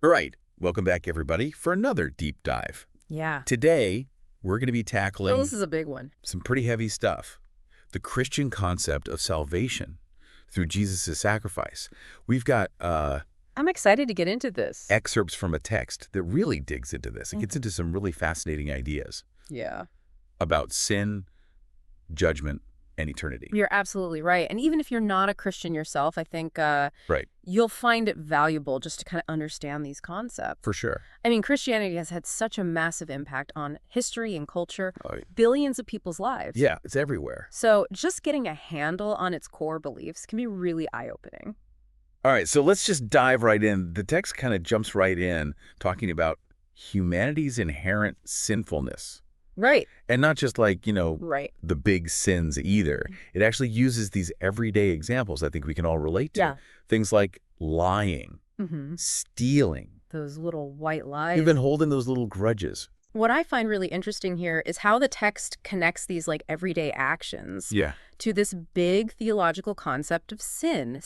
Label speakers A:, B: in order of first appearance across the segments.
A: All right, welcome back, everybody, for another deep dive.
B: Yeah.
A: Today, we're going to be
B: Oh, this
A: tackling
B: is a big one.
A: some pretty heavy stuff. The Christian concept of salvation through Jesus' sacrifice. We've got
B: I'm excited to get into this.
A: excerpts from a text that really digs into this. It gets
B: Mhm.
A: into some really fascinating ideas
B: Yeah.
A: about sin, judgment, and eternity.
B: You're absolutely right. And even if you're not a Christian yourself, I think
A: Right,
B: you'll find it valuable just to kind of understand these
A: for
B: concepts.
A: sure.
B: I mean, Christianity has had such a massive impact on history and culture,
A: Oh,
B: billions of people's lives.
A: yeah, it's everywhere.
B: So just getting a handle on its core beliefs can be really eye-opening.
A: All right, so let's just dive right in. The text kind of jumps right in talking about humanity's inherent sinfulness.
B: Right.
A: And not just like,
B: Right.
A: the big sins either. It actually uses these everyday examples I think we can all relate to.
B: Yeah.
A: Things like lying,
B: Mm-hmm.
A: stealing,
B: Those little white lies.
A: even holding those little grudges.
B: What I find really interesting here is how the text connects these like everyday actions
A: Yeah.
B: to this big theological concept of sin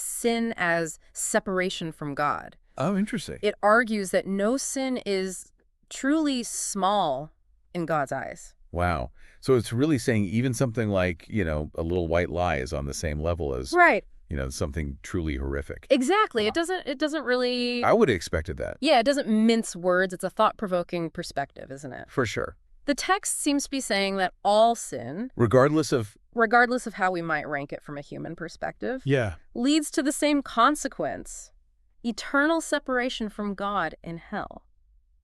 B: as separation from God.
A: Oh, interesting.
B: It argues that no sin is truly small in God's eyes.
A: Wow. So it's really saying even something like, a little white lie is on the same level as,
B: Right.
A: something truly horrific.
B: Exactly.
A: Wow.
B: It doesn't really
A: I would have expected that.
B: Yeah, it doesn't mince words. It's a thought-provoking perspective, isn't it?
A: For sure.
B: The text seems to be saying that all sin,
A: Regardless of...
B: regardless of how we might rank it from a human perspective,
A: Yeah.
B: leads to the same consequence: eternal separation from God in hell.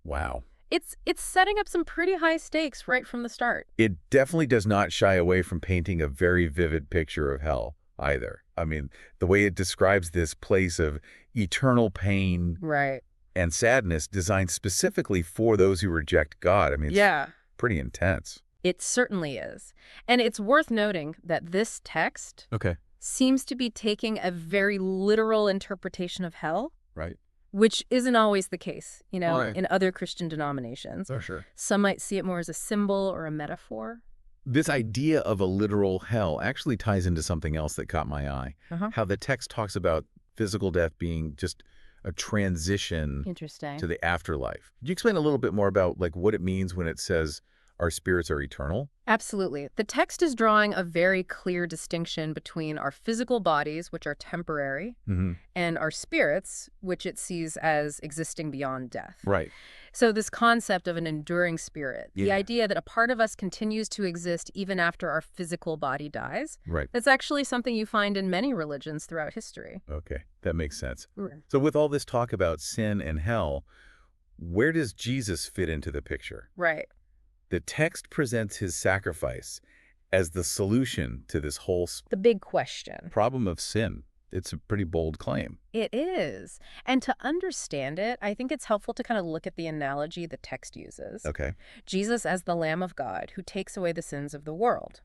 A: Wow.
B: It's setting up some pretty high stakes right from the start.
A: It definitely does not shy away from painting a very vivid picture of hell either. I mean, the way it describes this place of eternal pain
B: Right.
A: and sadness designed specifically for those who reject God. I mean, it's pretty intense.
B: It certainly is. And it's worth noting that this text
A: Okay.
B: seems to be taking a very literal interpretation of hell,
A: Right.
B: which isn't always the case,
A: Right.
B: in other Christian denominations.
A: For sure.
B: Some might see it more as a symbol or a metaphor.
A: This idea of a literal hell actually ties into something else that caught my eye.
B: Uh-huh.
A: How the text talks about physical death being just a transition
B: Interesting.
A: to the afterlife. Could you explain a little bit more about what it means when it says our spirits are eternal?
B: Absolutely. The text is drawing a very clear distinction between our physical bodies, which are temporary,
A: Mm-hmm.
B: and our spirits, which it sees as existing beyond death.
A: Right.
B: So this concept of an enduring spirit, the
A: Yeah.
B: idea that a part of us continues to exist even after our physical body dies,
A: Right.
B: that's actually something you find in many religions throughout history.
A: Okay. That makes sense.
B: Right.
A: So with all this talk about sin and hell, where does Jesus fit into the picture?
B: Right.
A: The text presents his sacrifice as the solution to this whole
B: The big question.
A: problem of sin. It's a pretty bold claim.
B: It is. And to understand it, I think it's helpful to kind of look at the analogy the text uses.
A: Okay.
B: Jesus as the Lamb of God who takes away the sins of the world.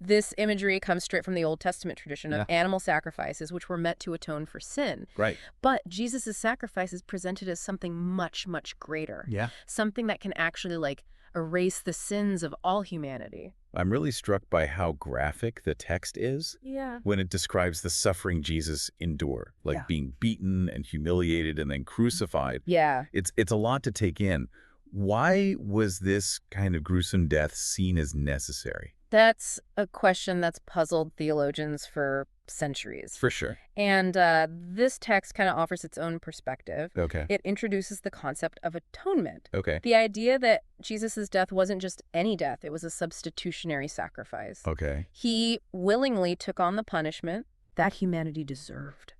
B: This imagery comes straight from the Old Testament tradition of animal sacrifices, which were meant to atone for sin.
A: Right.
B: But Jesus' sacrifice is presented as something much, much greater.
A: Yeah.
B: Something that can actually, erase the sins of all humanity.
A: I'm really struck by how graphic the text is
B: Yeah.
A: when it describes the suffering Jesus endured, like
B: Yeah.
A: being beaten and humiliated and then crucified.
B: Yeah.
A: It's a lot to take in. Why was this kind of gruesome death seen as necessary?
B: That's a question that's puzzled theologians for centuries.
A: For sure.
B: And this text kind of offers its own perspective.
A: Okay.
B: It introduces the concept of atonement.
A: Okay.
B: The idea that Jesus' death wasn't just any death, it was a substitutionary sacrifice.
A: Okay.
B: He willingly took on the punishment that humanity deserved.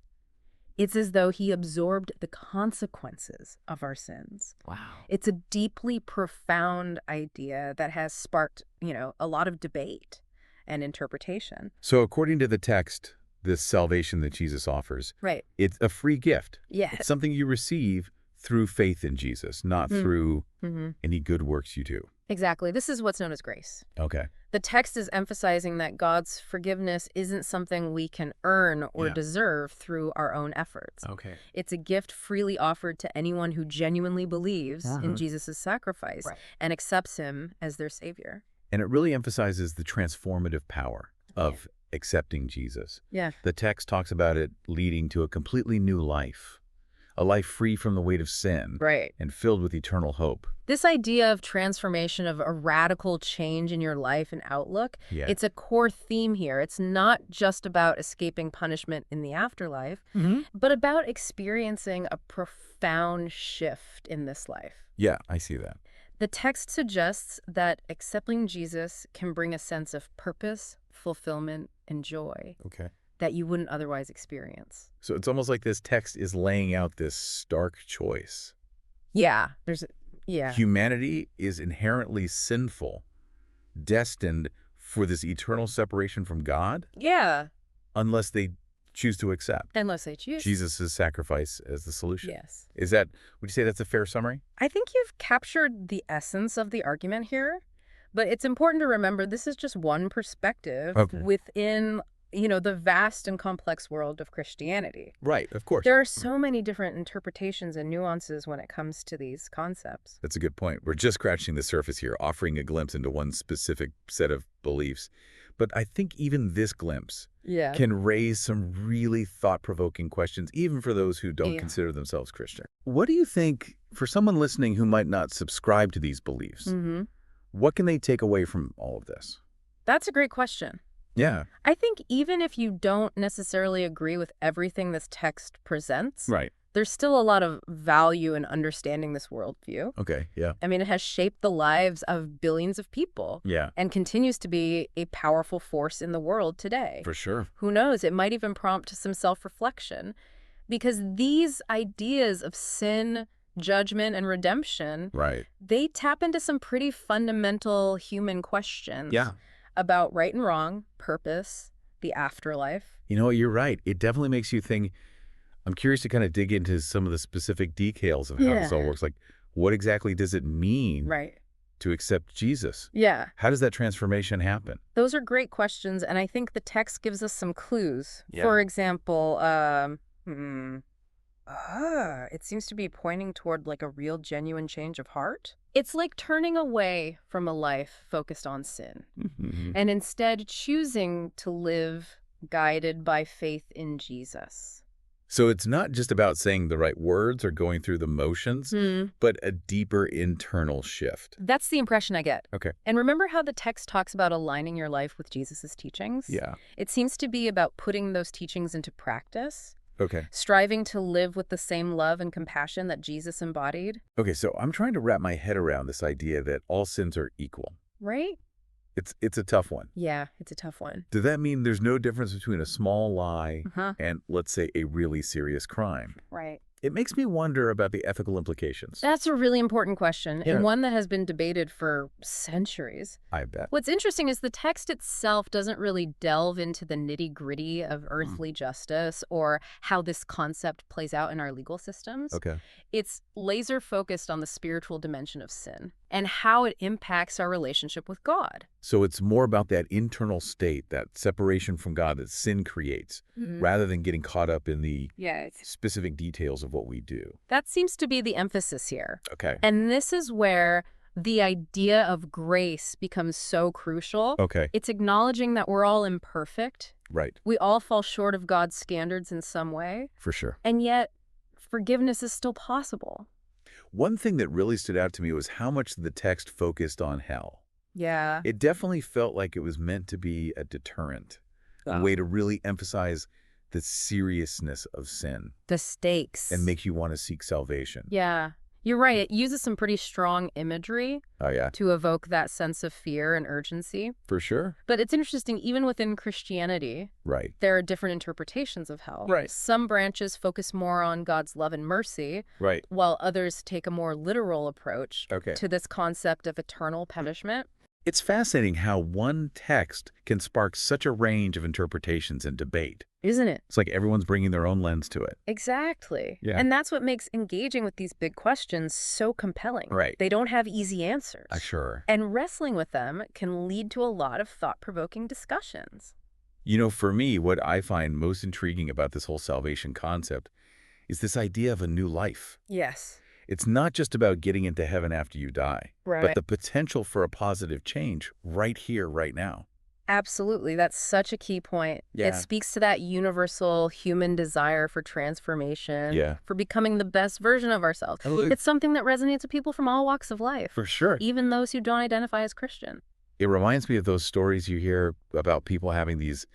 B: It's as though he absorbed the consequences of our sins.
A: Wow.
B: It's a deeply profound idea that has sparked, a lot of debate and interpretation.
A: So according to the text, this salvation that Jesus offers,
B: Right.
A: it's a free gift.
B: Yes.
A: It's something you receive through faith in Jesus, not through
B: Mm-hmm.
A: any good works you do.
B: Exactly. This is what's known as grace.
A: Okay.
B: The text is emphasizing that God's forgiveness isn't something we can earn or
A: Yeah.
B: deserve through our own efforts.
A: Okay.
B: It's a gift freely offered to anyone who genuinely believes in Jesus' sacrifice and accepts him as their savior.
A: And it really emphasizes the transformative power of accepting Jesus.
B: Yeah.
A: The text talks about it leading to a completely new life, a life free from the weight of sin
B: Right.
A: and filled with eternal hope.
B: This idea of transformation, of a radical change in your life and outlook,
A: Yeah.
B: it's a core theme here. It's not just about escaping punishment in the afterlife, but about experiencing a profound shift in this life.
A: Yeah, I see that.
B: The text suggests that accepting Jesus can bring a sense of purpose, fulfillment, and joy
A: Okay.
B: that you wouldn't otherwise experience.
A: So it's almost like this text is laying out this stark choice.
B: Yeah.
A: Humanity is inherently sinful, destined for this eternal separation from God,
B: Yeah.
A: unless they choose to accept
B: Unless they choose.
A: Jesus' sacrifice as the solution.
B: Yes.
A: Would you say that's a fair summary?
B: I think you've captured the essence of the argument here, but it's important to remember this is just one perspective within, the vast and complex world of Christianity.
A: Right, of course.
B: There are so many different interpretations and nuances when it comes to these concepts.
A: That's a good point. We're just scratching the surface here, offering a glimpse into one specific set of beliefs. But I think even this glimpse can raise some really thought-provoking questions, even for those who don't consider themselves Christian. What do you think, for someone listening who might not subscribe to these beliefs, what can they take away from all of this?
B: That's a great question.
A: Yeah.
B: I think even if you don't necessarily agree with everything this text presents,
A: Right.
B: there's still a lot of value in understanding this worldview.
A: Okay, yeah.
B: I mean, it has shaped the lives of billions of people.
A: Yeah.
B: And continues to be a powerful force in the world today.
A: For sure.
B: Who knows? It might even prompt some self-reflection, because these ideas of sin, judgment, and redemption, they tap into some pretty fundamental human questions about right and wrong, purpose, the afterlife.
A: You're right. It definitely makes you think. I'm curious to kind of dig into some of the specific details of how this all works. Like, what exactly does it mean to accept Jesus?
B: Yeah.
A: How does that transformation happen?
B: Those are great questions, and I think the text gives us some clues. For example, it seems to be pointing toward like a real, genuine change of heart. It's like turning away from a life focused on sin and instead choosing to live guided by faith in Jesus.
A: So it's not just about saying the right words or going through the motions, but a deeper internal shift.
B: That's the impression I get.
A: Okay.
B: And remember how the text talks about aligning your life with Jesus's teachings?
A: Yeah.
B: It seems to be about putting those teachings into practice.
A: Okay.
B: Striving to live with the same love and compassion that Jesus embodied.
A: Okay, so I'm trying to wrap my head around this idea that all sins are equal.
B: Right?
A: It's a tough one.
B: Yeah, it's a tough one.
A: Does that mean there's no difference between a small lie and, let's say, a really serious crime?
B: Right.
A: It makes me wonder about the ethical implications.
B: That's a really important question, and one that has been debated for centuries.
A: I bet.
B: What's interesting is the text itself doesn't really delve into the nitty-gritty of earthly justice or how this concept plays out in our legal systems.
A: Okay.
B: It's laser-focused on the spiritual dimension of sin and how it impacts our relationship with God.
A: So it's more about that internal state, that separation from God that sin creates, rather than getting caught up in the specific details of what we do.
B: That seems to be the emphasis here.
A: Okay.
B: And this is where the idea of grace becomes so crucial.
A: Okay.
B: It's acknowledging that we're all imperfect.
A: Right.
B: We all fall short of God's standards in some way.
A: For sure.
B: And yet, forgiveness is still possible.
A: One thing that really stood out to me was how much the text focused on hell.
B: Yeah.
A: It definitely felt like it was meant to be a deterrent, a way to really emphasize the seriousness of sin.
B: The stakes.
A: And make you want to seek salvation.
B: Yeah. You're right. It uses some pretty strong imagery to evoke that sense of fear and urgency.
A: For sure.
B: But it's interesting, even within Christianity, there are different interpretations of hell. Some branches focus more on God's love and mercy, while others take a more literal approach to this concept of eternal punishment.
A: It's fascinating how one text can spark such a range of interpretations and debate.
B: Isn't it?
A: It's like everyone's bringing their own lens to it.
B: Exactly.
A: Yeah.
B: And that's what makes engaging with these big questions so compelling. They don't have easy answers.
A: Sure.
B: And wrestling with them can lead to a lot of thought-provoking discussions.
A: For me, what I find most intriguing about this whole salvation concept is this idea of a new life.
B: Yes.
A: It's not just about getting into heaven after you die, but the potential for a positive change right here, right now.
B: Absolutely. That's such a key point.
A: Yeah.
B: It speaks to that universal human desire for transformation, for becoming the best version of ourselves. It's something that resonates with people from all walks of life.
A: For sure.
B: Even those who don't identify as Christian.
A: It reminds me of those stories you hear about people having these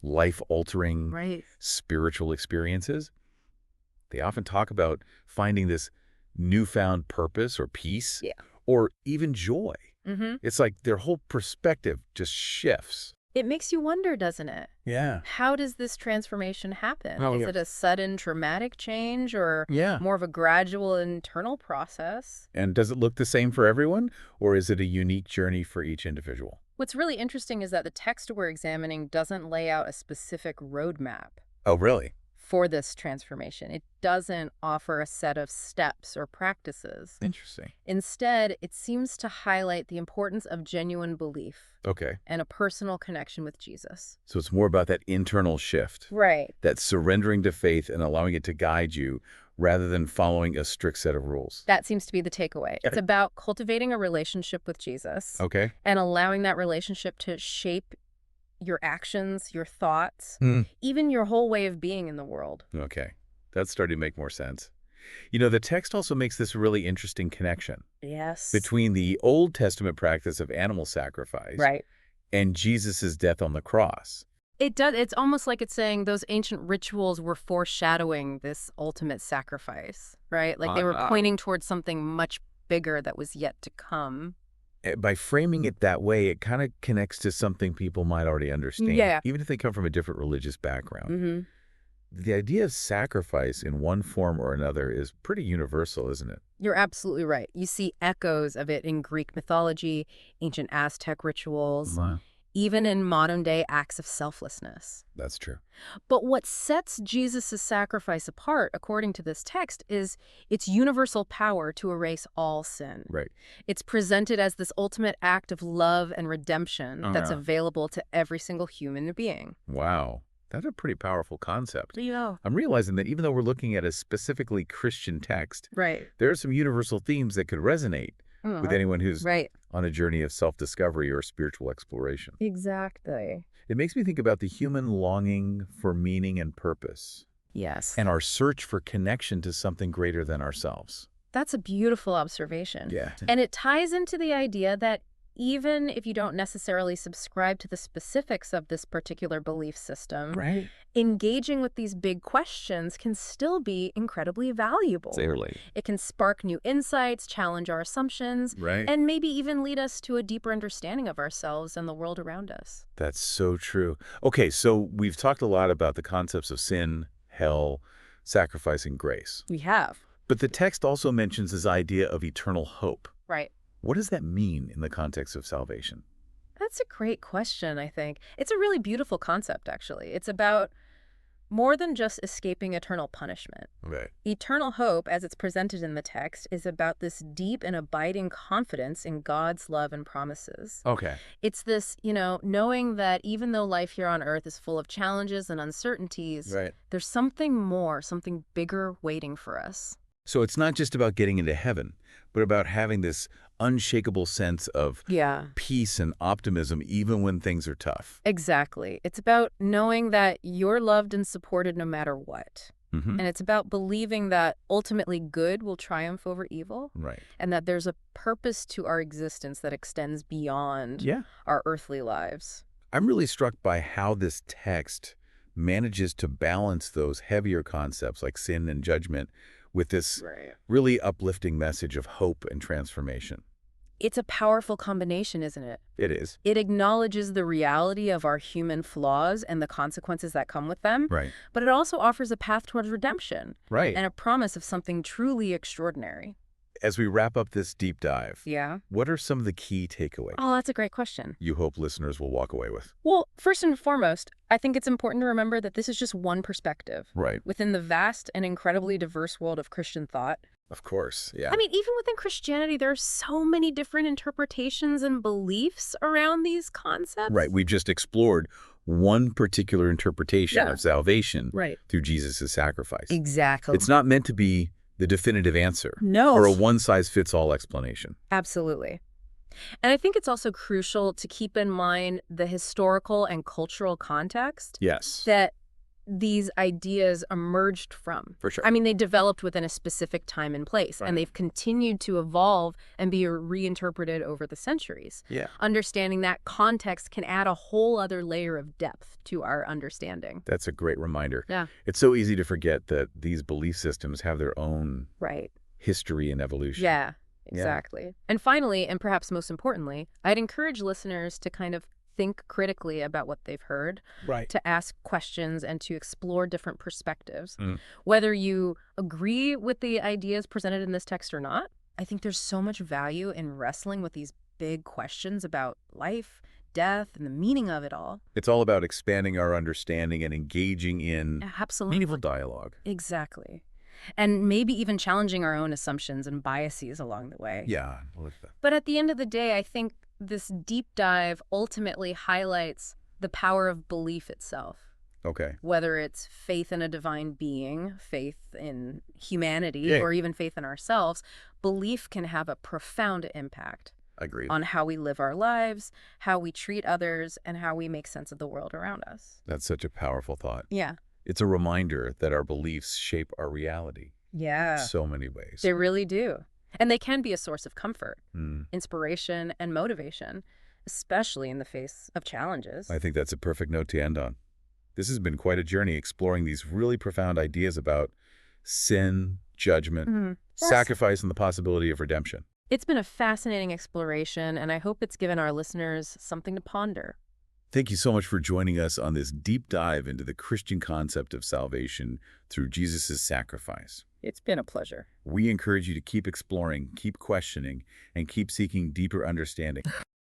A: life-altering spiritual experiences. They often talk about finding this newfound purpose or peace or even joy. It's like their whole perspective just shifts.
B: It makes you wonder, doesn't it?
A: Yeah.
B: How does this transformation happen?
A: Oh,
B: Is it a sudden traumatic change or more of a gradual internal process?
A: And does it look the same for everyone, or is it a unique journey for each individual?
B: What's really interesting is that the text we're examining doesn't lay out a specific roadmap.
A: Oh, really?
B: For this transformation. It doesn't offer a set of steps or practices.
A: Interesting.
B: Instead, it seems to highlight the importance of genuine belief.
A: Okay.
B: And a personal connection with Jesus.
A: So it's more about that internal shift.
B: Right.
A: That surrendering to faith and allowing it to guide you rather than following a strict set of rules.
B: That seems to be the takeaway. It's about cultivating a relationship with Jesus.
A: Okay.
B: And allowing that relationship to shape your actions, your thoughts, even your whole way of being in the world.
A: Okay. That's starting to make more sense. You know, the text also makes this really interesting connection.
B: Yes.
A: Between the Old Testament practice of animal sacrifice and Jesus' death on the cross.
B: It does. It's almost like it's saying those ancient rituals were foreshadowing this ultimate sacrifice, right? Like they were pointing towards something much bigger that was yet to come.
A: By framing it that way, it kind of connects to something people might already understand, even if they come from a different religious background. The idea of sacrifice in one form or another is pretty universal, isn't it?
B: You're absolutely right. You see echoes of it in Greek mythology, ancient Aztec rituals, even in modern-day acts of selflessness.
A: That's true.
B: But what sets Jesus' sacrifice apart, according to this text, is its universal power to erase all sin.
A: Right.
B: It's presented as this ultimate act of love and redemption that's available to every single human being.
A: Wow. That's a pretty powerful concept.
B: Yeah.
A: I'm realizing that even though we're looking at a specifically Christian text,
B: there
A: are some universal themes that could resonate with anyone who's on a journey of self-discovery or spiritual exploration.
B: Exactly.
A: It makes me think about the human longing for meaning and purpose.
B: Yes.
A: And our search for connection to something greater than ourselves.
B: That's a beautiful observation.
A: Yeah.
B: And it ties into the idea that even if you don't necessarily subscribe to the specifics of this particular belief system, engaging with these big questions can still be incredibly valuable.
A: Clearly.
B: It can spark new insights, challenge our assumptions, and maybe even lead us to a deeper understanding of ourselves and the world around us.
A: That's so true. Okay, so we've talked a lot about the concepts of sin, hell, sacrifice, and grace.
B: We have.
A: But the text also mentions this idea of eternal hope.
B: Right.
A: What does that mean in the context of salvation?
B: That's a great question, I think. It's a really beautiful concept, actually. It's about more than just escaping eternal punishment.
A: Right.
B: Eternal hope, as it's presented in the text, is about this deep and abiding confidence in God's love and promises.
A: Okay.
B: It's this, knowing that even though life here on earth is full of challenges and uncertainties, there's something more, something bigger waiting for us.
A: So it's not just about getting into heaven, but about having this unshakable sense of peace and optimism even when things are tough.
B: Exactly. It's about knowing that you're loved and supported no matter what. And it's about believing that ultimately good will triumph over evil.
A: Right.
B: And that there's a purpose to our existence that extends beyond our earthly lives.
A: I'm really struck by how this text manages to balance those heavier concepts like sin and judgment with this really uplifting message of hope and transformation.
B: It's a powerful combination, isn't it?
A: It is.
B: It acknowledges the reality of our human flaws and the consequences that come with them.
A: Right.
B: But it also offers a path towards redemption.
A: Right.
B: And a promise of something truly extraordinary.
A: As we wrap up this deep dive, what are some of the key takeaways
B: Oh, that's a great question.
A: you hope listeners will walk away with?
B: Well, first and foremost, I think it's important to remember that this is just one perspective.
A: Right.
B: Within the vast and incredibly diverse world of Christian thought.
A: Of course, yeah.
B: I mean, even within Christianity, there are so many different interpretations and beliefs around these concepts.
A: Right. We've just explored one particular interpretation of salvation through Jesus' sacrifice.
B: Exactly.
A: It's not meant to be the definitive answer.
B: No.
A: Or a one-size-fits-all explanation.
B: Absolutely. And I think it's also crucial to keep in mind the historical and cultural context
A: Yes.
B: that these ideas emerged from.
A: For sure.
B: I mean, they developed within a specific time and place, and they've continued to evolve and be reinterpreted over the centuries.
A: Yeah.
B: Understanding that context can add a whole other layer of depth to our understanding.
A: That's a great reminder.
B: Yeah.
A: It's so easy to forget that these belief systems have their own history and evolution.
B: Yeah, exactly. Yeah. And finally, and perhaps most importantly, I'd encourage listeners to kind of think critically about what they've heard, to ask questions and to explore different perspectives. Whether you agree with the ideas presented in this text or not, I think there's so much value in wrestling with these big questions about life, death, and the meaning of it all.
A: It's all about expanding our understanding and engaging in meaningful dialogue.
B: Exactly. And maybe even challenging our own assumptions and biases along the way.
A: Yeah.
B: But at the end of the day, I think this deep dive ultimately highlights the power of belief itself.
A: Okay.
B: Whether it's faith in a divine being, faith in humanity, or even faith in ourselves, belief can have a profound impact.
A: Agreed.
B: On how we live our lives, how we treat others, and how we make sense of the world around us.
A: That's such a powerful thought.
B: Yeah.
A: It's a reminder that our beliefs shape our reality.
B: Yeah.
A: In so many ways.
B: They really do. And they can be a source of comfort, inspiration, and motivation, especially in the face of challenges.
A: I think that's a perfect note to end on. This has been quite a journey exploring these really profound ideas about sin, judgment, sacrifice, and the possibility of redemption.
B: It's been a fascinating exploration, and I hope it's given our listeners something to ponder.
A: Thank you so much for joining us on this deep dive into the Christian concept of salvation through Jesus' sacrifice.
B: It's been a pleasure.
A: We encourage you to keep exploring, keep questioning, and keep seeking deeper understanding.